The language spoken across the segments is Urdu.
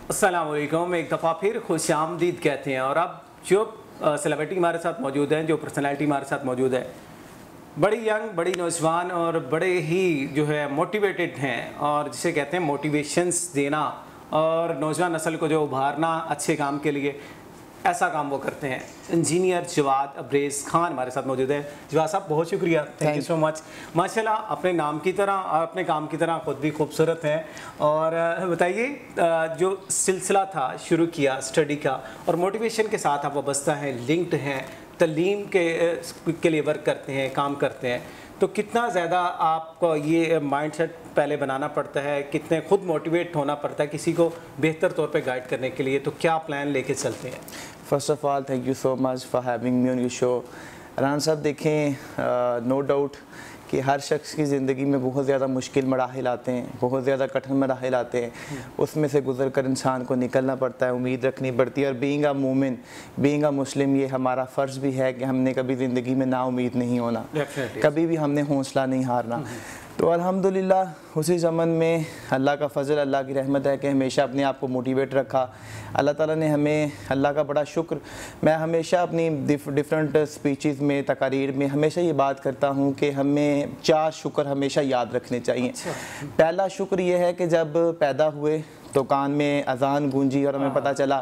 السلام علیکم، ایک دفعہ پھر خوش آمدید کہتے ہیں. اور اب جو سیلیبریٹی ہمارے ساتھ موجود ہیں، جو پرسنالٹی ہمارے ساتھ موجود ہے، بڑی ینگ، بڑی نوجوان اور بڑے ہی جو ہے موٹیویٹڈ ہیں، اور جسے کہتے ہیں موٹیویشنز دینا اور نوجوان نسل کو جو ابھارنا اچھے کام کے لیے، ایسا کام وہ کرتے ہیں. انجینئر جواد ابریز خان ہمارے ساتھ موجود ہیں. جواد صاحب بہت شکریہ، تھینک یو سو مچ. ماشاءاللہ اپنے نام کی طرح اور اپنے کام کی طرح خود بھی خوبصورت ہیں. اور بتائیے، جو سلسلہ تھا شروع کیا اسٹڈی کا اور موٹیویشن کے ساتھ آپ وابستہ ہیں، لنکڈ ہیں، تعلیم کے لیے ورک کرتے ہیں، کام کرتے ہیں، تو کتنا زیادہ آپ کو یہ مائنڈ سیٹ پہلے بنانا پڑتا ہے، کتنے خود موٹیویٹ ہونا پڑتا ہے کسی کو بہتر طور پہ گائیڈ کرنے کے لیے، تو کیا پلان لے کے چلتے ہیں؟ First of all thank you so much for having me on your show. Rehan صاحب دیکھیں، نو ڈاؤٹ کہ ہر شخص کی زندگی میں بہت زیادہ مشکل مراحل آتے ہیں، بہت زیادہ کٹھن مراحل آتے ہیں، اس میں سے گزر کر انسان کو نکلنا پڑتا ہے، امید رکھنی پڑتی ہے. اور بینگ اے مومن، بینگ اے مسلم، یہ ہمارا فرض بھی ہے کہ ہم نے کبھی زندگی میں نا امید نہیں ہونا، کبھی بھی ہم نے حوصلہ نہیں ہارنا. تو الحمدللہ اسی زمن میں اللہ کا فضل، اللہ کی رحمت ہے کہ ہمیشہ اپنے آپ کو موٹیویٹ رکھا. اللہ تعالیٰ نے ہمیں، اللہ کا بڑا شکر. میں ہمیشہ اپنی ڈفرینٹ اسپیچز میں، تقاریر میں ہمیشہ یہ بات کرتا ہوں کہ ہمیں 4 شکر ہمیشہ یاد رکھنے چاہیے. پہلا شکر یہ ہے کہ جب پیدا ہوئے تو کان میں اذان گونجی اور ہمیں پتہ چلا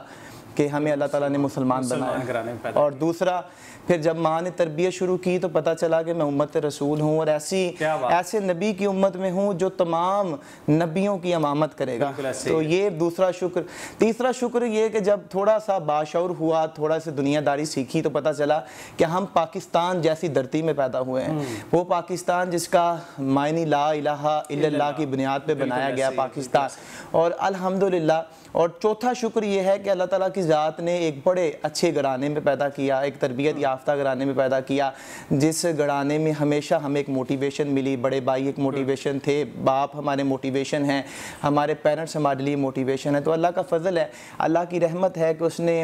کہ ہمیں اللہ تعالیٰ نے مسلمان بنایا. اور دوسرا، پھر جب ماں نے تربیت شروع کی تو پتہ چلا کہ میں امت رسول ہوں اور ایسے نبی کی امت میں ہوں جو تمام نبیوں کی امامت کرے گا. تو یہ دوسرا شکر. تیسرا شکر یہ کہ جب تھوڑا سا باشعور ہوا، تھوڑا سا دنیا داری سیکھی تو پتہ چلا کہ ہم پاکستان جیسی دھرتی میں پیدا ہوئے ہیں. وہ پاکستان جس کا معنی لا الہ الا اللہ کی بنیاد پہ بنایا گیا پاکستان. اور الحمدللہ. اور چوتھا شکر یہ ہے کہ اللہ تعالیٰ کی ذات نے ایک بڑے اچھے گھرانے میں پیدا کیا، ایک تربیت یافتہ گھرانے میں پیدا کیا، جس گھرانے میں ہمیشہ ہمیں ایک موٹیویشن ملی. بڑے بھائی ایک موٹیویشن تھے، باپ ہمارے موٹیویشن ہیں، ہمارے پیرنٹس ہمارے لیے موٹیویشن ہے. تو اللہ کا فضل ہے، اللہ کی رحمت ہے کہ اس نے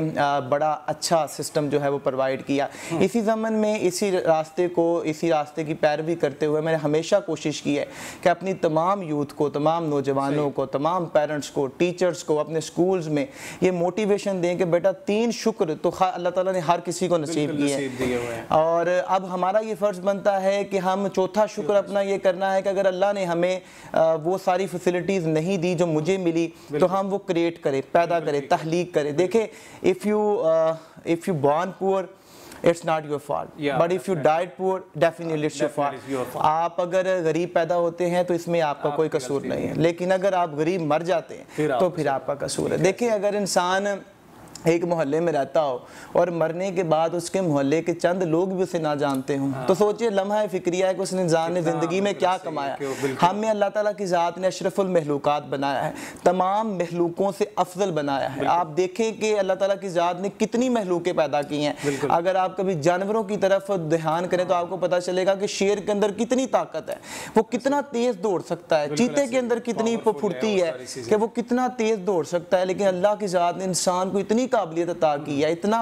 بڑا اچھا سسٹم جو ہے وہ پرووائڈ کیا. اسی زمن میں اسی راستے کی پیروی کرتے ہوئے میں نے ہمیشہ کوشش کی ہے کہ اپنی تمام یوتھ کو، تمام نوجوانوں کو، تمام پیرنٹس کو، ٹیچرز کو اپنے سکولز میں یہ موٹیویشن دیں کہ بیٹا 3 شکر تو اللہ تعالیٰ نے ہر کسی کو نصیب کیے ہیں. اور اب ہمارا یہ فرض بنتا ہے کہ ہم چوتھا شکر اپنا یہ کرنا ہے کہ اگر اللہ نے ہمیں وہ ساری فیسلٹیز نہیں دی جو مجھے ملی تو ہم وہ کریٹ کریں، پیدا کریں، تخلیق کریں. دیکھیں، if you born poor, it's not your fault, but if you died poor, definitely it's your fault. آپ اگر غریب پیدا ہوتے ہیں تو اس میں آپ کا کوئی قصور نہیں ہے، لیکن اگر آپ غریب مر جاتے ہیں تو پھر آپ کا قصور ہے. دیکھیں، اگر انسان ایک محلے میں رہتا ہو اور مرنے کے بعد اس کے محلے کے چند لوگ بھی اسے نہ جانتے ہوں تو سوچئے لمحہ فکریہ ہے کہ اس انسان نے زندگی میں کیا کمایا. ہمیں اللہ تعالیٰ کی ذات نے اشرف المخلوقات بنایا ہے، تمام مخلوقوں سے افضل بنایا ہے. آپ دیکھیں کہ اللہ تعالیٰ کی ذات نے کتنی مخلوقیں پیدا کی ہیں. اگر آپ کبھی جانوروں کی طرف دھیان کریں تو آپ کو پتہ چلے گا کہ شیر کے اندر کتنی طاقت ہے، وہ کتنا تیز دوڑ سکتا ہے. چیتے کے اندر کتنی پھرتی ہے کہ وہ کتنا تیز دوڑ سکتا ہے. لیکن اللہ کی ذات نے انسان کو اتنی قابلیت عطا کی ہے، اتنا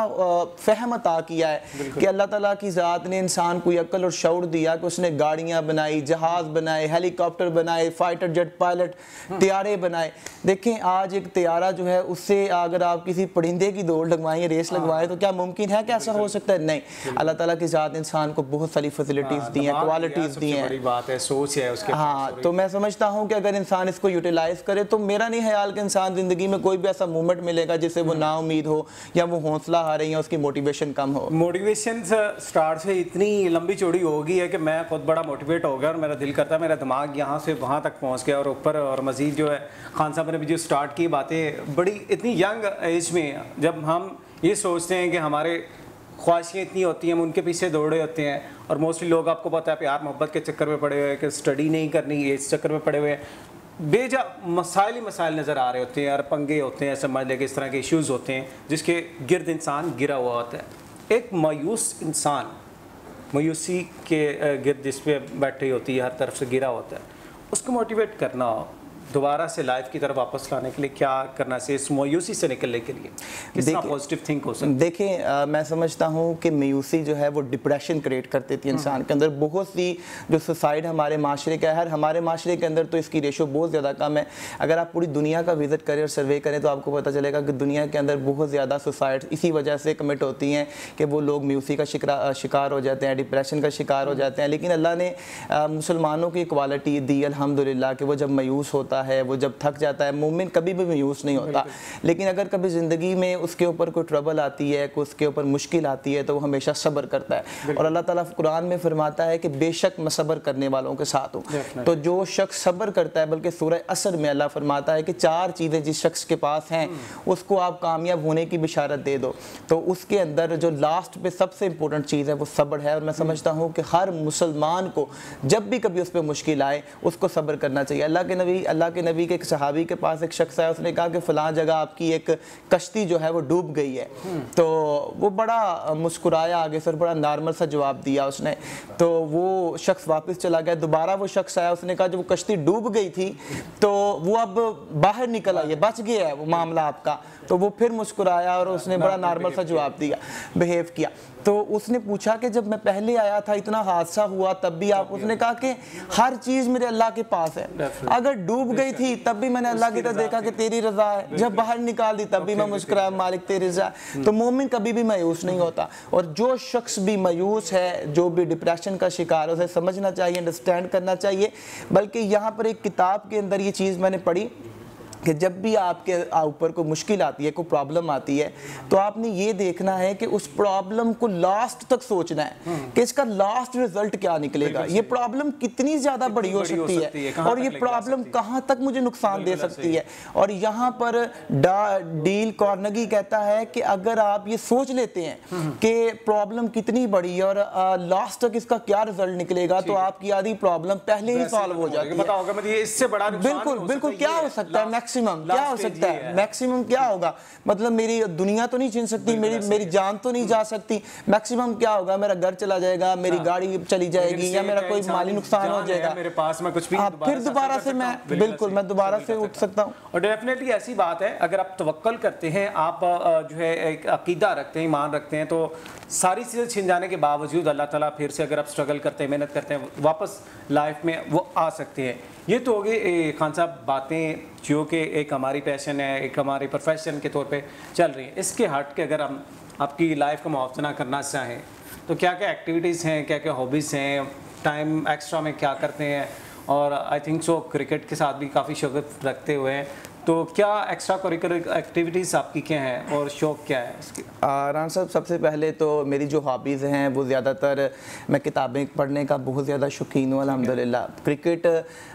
فہم عطا کیا ہے کہ اللہ تعالیٰ کی ذات نے انسان کو عقل اور شعور دیا کہ اس نے گاڑیاں بنائی، جہاز بنائے، ہیلی کاپٹر بنائے، فائٹر جیٹ پائلٹ، طیارے بنائے. دیکھیں، آج ایک طیارہ جو ہے اس سے اگر آپ کسی پرندے کی دوڑ لگوائیں، ریس لگوائیں تو کیا ممکن ہے کہ ایسا ہو سکتا ہے؟ نہیں. اللہ تعالیٰ کی ذات نے انسان کو بہت ساری فیسلٹیز دی ہیں، کوالٹیز دی ہیں. بڑی بات ہے، سوچ ہے اس کے. ہاں، تو میں سمجھتا ہوں کہ اگر انسان اس کو یوٹیلائز کرے تو میرا نہیں خیال کہ انسان زندگی میں کوئی بھی ایسا مومنٹ ملے گا جس سے وہ نا امید ہو یا وہ حوصلہ ہارے یا اس کی موٹیویشن کم ہو. موٹیویشن سٹارٹ سے اتنی لمبی چوڑی ہو گئی ہے کہ میں خود بڑا موٹیویٹ ہو گیا اور میرا دل کرتا ہے، میرا دماغ یہاں سے وہاں تک پہنچ گیا. اور اوپر اور مزید جو ہے خان صاحب نے بھی جو سٹارٹ کی باتیں بڑی اتنی ینگ ایج میں، جب ہم یہ سوچتے ہیں کہ ہمارے خواہشیں اتنی ہوتی ہیں، ہم ان کے پیچھے دوڑے ہوتے ہیں. اور موسٹلی لوگ آپ کو پتہ ہے پیار محبت کے چکر میں پڑے ہوئے ہیں کہ اسٹڈی نہیں کرنی، اس چکر میں پڑے ہوئے ہیں. بے جا مسائل ہی مسائل نظر آ رہے ہوتے ہیں اور پنگے ہوتے ہیں، سمجھ لے کہ اس طرح کے ایشوز ہوتے ہیں جس کے گرد انسان گرا ہوا ہوتا ہے. ایک مایوس انسان مایوسی کے گرد جس پہ بیٹھی ہوتی ہے، ہر طرف سے گرا ہوتا ہے، اس کو موٹیویٹ کرنا ہو دوبارہ سے لائف کی طرف واپس لانے کے لیے کیا کرنا چاہیے, اس مایوسی سے نکلنے کے لیے کس طرح پازیٹیو تھنک ہو سکتا ہے؟ دیکھیں میں سمجھتا ہوں کہ مایوسی جو ہے وہ ڈپریشن کریٹ کر دیتی ہے انسان کے اندر. بہت سی جو سوسائڈ ہمارے معاشرے کا ہے, ہمارے معاشرے کے اندر تو اس کی ریشو بہت زیادہ کم ہے. اگر آپ پوری دنیا کا وزٹ کریں اور سروے کریں تو آپ کو پتہ چلے گا کہ دنیا کے اندر بہت زیادہ سوسائڈ اسی وجہ سے کمٹ ہوتی ہیں کہ وہ لوگ مایوسی کا شکار ہو جاتے ہیں, ڈپریشن کا شکار ہو جاتے ہیں. لیکن اللہ نے مسلمانوں کی کوالٹی دی الحمدللہ کہ وہ جب مایوس ہوتا ہے, وہ جب تھک جاتا ہے, مومن کبھی بھی مایوس نہیں ہوتا. لیکن اگر کبھی زندگی میں اس کے اوپر کوئی ٹربل آتی ہے, کوئی اس کے اوپر مشکل آتی ہے, تو وہ ہمیشہ صبر کرتا ہے. اور اللہ تعالیٰ قرآن میں فرماتا ہے کہ بے شک میں صبر کرنے والوں کے ساتھ ہوں. تو جو شخص صبر کرتا ہے, بلکہ سورہ عصر میں اللہ فرماتا ہے کہ 4 چیزیں جس شخص کے پاس ہیں اس کو آپ کامیاب ہونے کی بشارت دے دو. تو اس کے اندر جو لاسٹ پہ سب سے امپورٹنٹ چیز ہے وہ صبر ہے. اور میں سمجھتا ہوں کہ ہر مسلمان کو جب بھی کبھی اس پہ مشکل آئے اس کو صبر کرنا چاہیے. اللہ کے نبی کے ایک صحابی کے پاس ایک شخص ہے, اس نے کہا کہ فلاں جگہ آپ کی ایک کشتی جو ہے وہ ڈوب گئی ہے. تو وہ بڑا مسکرایا آگے سے اور بڑا نارمل سا جواب دیا اس نے. تو وہ شخص واپس چلا گیا. دوبارہ وہ شخص آیا, اس نے کہا جو وہ کشتی ڈوب گئی تھی تو وہ اب باہر نکل آئی ہے, بچ گیا ہے وہ معاملہ آپ کا. تو وہ پھر مسکرایا اور اس نے بڑا نارمل سا جواب دیا, بہیو کیا. تو اس نے پوچھا کہ جب میں پہلے آیا تھا اتنا حادثہ ہوا تب بھی آپ, اس نے کہا کہ ہر چیز میرے اللہ کے پاس ہے. اگر ڈوب گئی تھی تب بھی میں نے اللہ کی طرف دیکھا کہ تیری رضا ہے, جب باہر نکال دی تب بھی میں مسکرایا مالک تیری رضا ہے. تو مومن کبھی بھی مایوس نہیں ہوتا. اور جو شخص بھی مایوس ہے, جو بھی ڈپریشن کا شکار ہے, اسے سمجھنا چاہیے, انڈرسٹینڈ کرنا چاہیے. بلکہ یہاں پر ایک کتاب کے اندر یہ چیز میں نے پڑھی کہ جب بھی آپ کے اوپر کوئی مشکل آتی ہے, کوئی پرابلم آتی ہے, تو آپ نے یہ دیکھنا ہے کہ اس پرابلم کو لاسٹ تک سوچنا ہے کہ اس کا لاسٹ ریزلٹ کیا نکلے گا. یہ پرابلم کتنی زیادہ بڑی ہو سکتی ہے اور یہ پرابلم کہاں تک مجھے نقصان دے سکتی ہے. اور یہاں پر ڈیل کارنگی کہتا ہے کہ اگر آپ یہ سوچ لیتے ہیں کہ پرابلم کتنی بڑی ہے اور لاسٹ تک اس کا کیا ریزلٹ نکلے گا, تو آپ کی آدھی پرابلم پہلے ہی سالو ہو جاتی ہے. بالکل کیا ہو سکتا ہے, میکسیمم کیا ہو سکتا ہے, میکسیمم کیا ہوگا, مطلب میری دنیا تو نہیں چھین سکتی, میری جان تو نہیں جا سکتی. میکسیمم کیا ہوگا, میرا گھر چلا جائے گا, میری گاڑی چلی جائے گی, یا میرا کوئی مالی نقصان ہو جائے گا, میرے پاس میں کچھ بھی, پھر دوبارہ سے میں بالکل میں دوبارہ سے اٹھ سکتا ہوں. اور ڈیفینیٹلی ایسی بات ہے, اگر آپ توکل کرتے ہیں, آپ جو ہے ایک عقیدہ رکھتے ہیں, ایمان رکھتے ہیں, تو ساری چیزیں چھن جانے کے باوجود اللہ تعالیٰ پھر سے اگر آپ اسٹرگل کرتے ہیں, محنت کرتے ہیں, واپس لائف میں وہ آ سکتے ہیں. یہ تو ہوگی خان صاحب باتیں جو کہ ایک ہماری پیشن ہے, ایک ہماری پروفیشن کے طور پہ چل رہی ہیں. اس کے ہٹ کے اگر ہم آپ کی لائف کا موازنہ کرنا چاہیں تو کیا کیا ایکٹیویٹیز ہیں, کیا کیا ہابیز ہیں, ٹائم ایکسٹرا میں کیا کرتے ہیں, اور آئی تھنک سو کرکٹ کے ساتھ بھی کافی شغف رکھتے ہوئے ہیں, تو کیا ایکسٹرا کوریکولر ایکٹیویٹیز آپ کی کیا ہیں اور شوق کیا ہے اس کی؟ ران صاحب, سب سے پہلے تو میری جو ہابیز ہیں وہ زیادہ تر میں کتابیں پڑھنے کا بہت زیادہ شوقین ہوں الحمدللہ. کرکٹ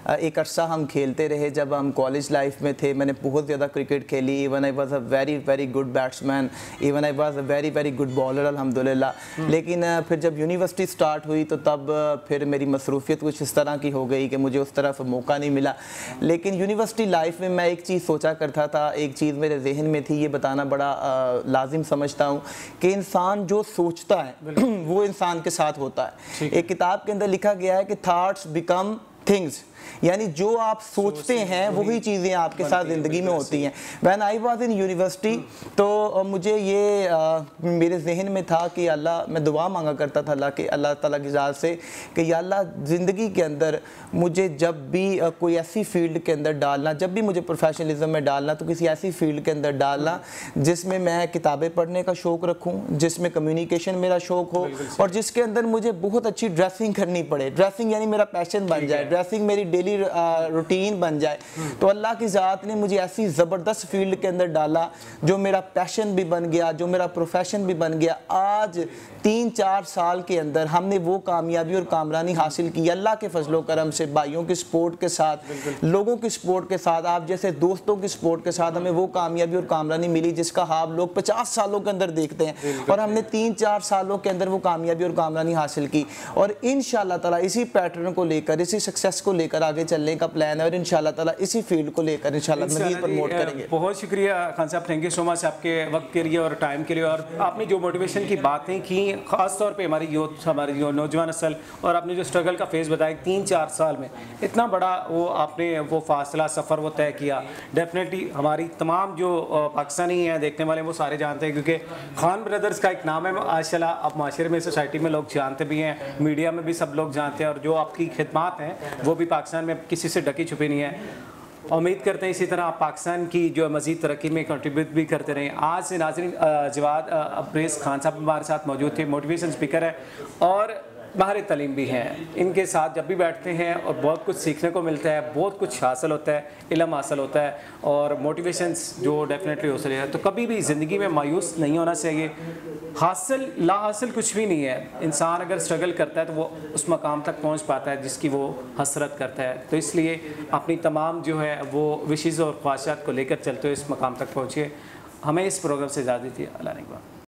ایک عرصہ ہم کھیلتے رہے, جب ہم کالج لائف میں تھے میں نے بہت زیادہ کرکٹ کھیلی. Even I was a very good batsman, even I was a very good bowler الحمدللہ. لیکن پھر جب یونیورسٹی سٹارٹ ہوئی تو تب پھر میری مصروفیت کچھ اس طرح کی ہو گئی کہ مجھے اس طرف موقع نہیں ملا. لیکن یونیورسٹی لائف میں ایک چیز سوچا کرتا تھا, ایک چیز میرے ذہن میں تھی, یہ بتانا بڑا لازم سمجھتا ہوں کہ انسان جو سوچتا ہے وہ انسان کے ساتھ ہوتا ہے. ایک کتاب کے اندر لکھا گیا ہے کہ تھاٹس بیکم تھنگز, یعنی جو آپ سوچتے ہیں وہی چیزیں آپ کے ساتھ زندگی میں ہوتی ہیں. When I was in university تو مجھے یہ میرے ذہن میں تھا کہ اللہ, میں دعا مانگا کرتا تھا اللہ تعالیٰ کی ذات سے کہ یا اللہ زندگی کے اندر مجھے جب بھی کوئی ایسی فیلڈ کے اندر ڈالنا, جب بھی مجھے پروفیشنلزم میں ڈالنا تو کسی ایسی فیلڈ کے اندر ڈالنا جس میں میں کتابیں پڑھنے کا شوق رکھوں, جس میں کمیونیکیشن میرا شوق ہو, اور جس کے اندر مجھے بہت اچھی ڈریسنگ کرنی پڑے. ڈریسنگ یعنی میرا پیشن بن جائے, ڈریسنگ میری ڈیلی روٹین بن جائے. تو اللہ کی ذات نے مجھے ایسی زبردست فیلڈ کے اندر ڈالا جو میرا پیشن بھی بن گیا, جو میرا پروفیشن بھی بن گیا. آج 3-4 سال کے اندر ہم نے وہ کامیابی اور کامرانی حاصل کی اللہ کے فضل و کرم سے, بھائیوں کی سپورٹ کے ساتھ, لوگوں کی سپورٹ کے ساتھ, آپ جیسے دوستوں کی سپورٹ کے ساتھ ہمیں وہ کامیابی اور کامرانی ملی جس کا خواب لوگ 50 سالوں کے اندر دیکھتے ہیں, اور ہم نے 3-4 سالوں کے اندر وہ کامیابی اور کامرانی حاصل کی. اور انشاءاللہ تعالیٰ اسی پیٹرن کو لے کر, اسی سکسیس کو لے کر آگے چلنے کا پلان ہے اور انشاءاللہ تعالیٰ اسی فیلڈ کو لے کر انشاءاللہ مزید پروموٹ کریں گے. بہت شکریہ خان صاحب, تھینک یو سو مچ آپ کے وقت کے لیے اور ٹائم کے لیے, اور آپ نے جو موٹیویشن کی باتیں کی خاص طور پہ ہماری یوتھ, ہماری جو نوجوان نسل, اور آپ نے جو اسٹرگل کا فیز بتایا 3-4 سال میں اتنا بڑا وہ آپ نے وہ فاصلہ سفر وہ طے کیا, ڈیفینیٹلی ہماری تمام جو پاکستانی ہیں دیکھنے والے وہ سارے جانتے ہیں, کیونکہ خان بردرز کا ایک نام ہے ماشاء اللہ, اب معاشرے میں سوسائٹی میں لوگ جانتے بھی ہیں, میڈیا میں بھی سب لوگ جانتے ہیں, اور جو آپ کی خدمات ہیں وہ بھی پاکستان میں کسی سے ڈکی چھپی نہیں ہے. امید کرتے ہیں اسی طرح آپ پاکستان کی جو مزید ترقی میں کنٹریبیوٹ بھی کرتے رہیں. آج سے ناظرین جواد ابریز خان صاحب ہمارے ساتھ موجود تھے, موٹیویشن اسپیکر ہے اور ماہر تعلیم بھی ہیں. ان کے ساتھ جب بھی بیٹھتے ہیں اور بہت کچھ سیکھنے کو ملتا ہے, بہت کچھ حاصل ہوتا ہے, علم حاصل ہوتا ہے, اور موٹیویشنس جو ڈیفینیٹلی حاصل ہے. تو کبھی بھی زندگی میں مایوس نہیں ہونا چاہیے. حاصل لا حاصل کچھ بھی نہیں ہے, انسان اگر اسٹرگل کرتا ہے تو وہ اس مقام تک پہنچ پاتا ہے جس کی وہ حسرت کرتا ہے. تو اس لیے اپنی تمام جو ہے وہ وشیز اور خواہشات کو لے کر چلتے ہوئے اس مقام تک پہنچیے. ہمیں اس پروگرام سے اجازت دیجیے. اللہ نگہبان.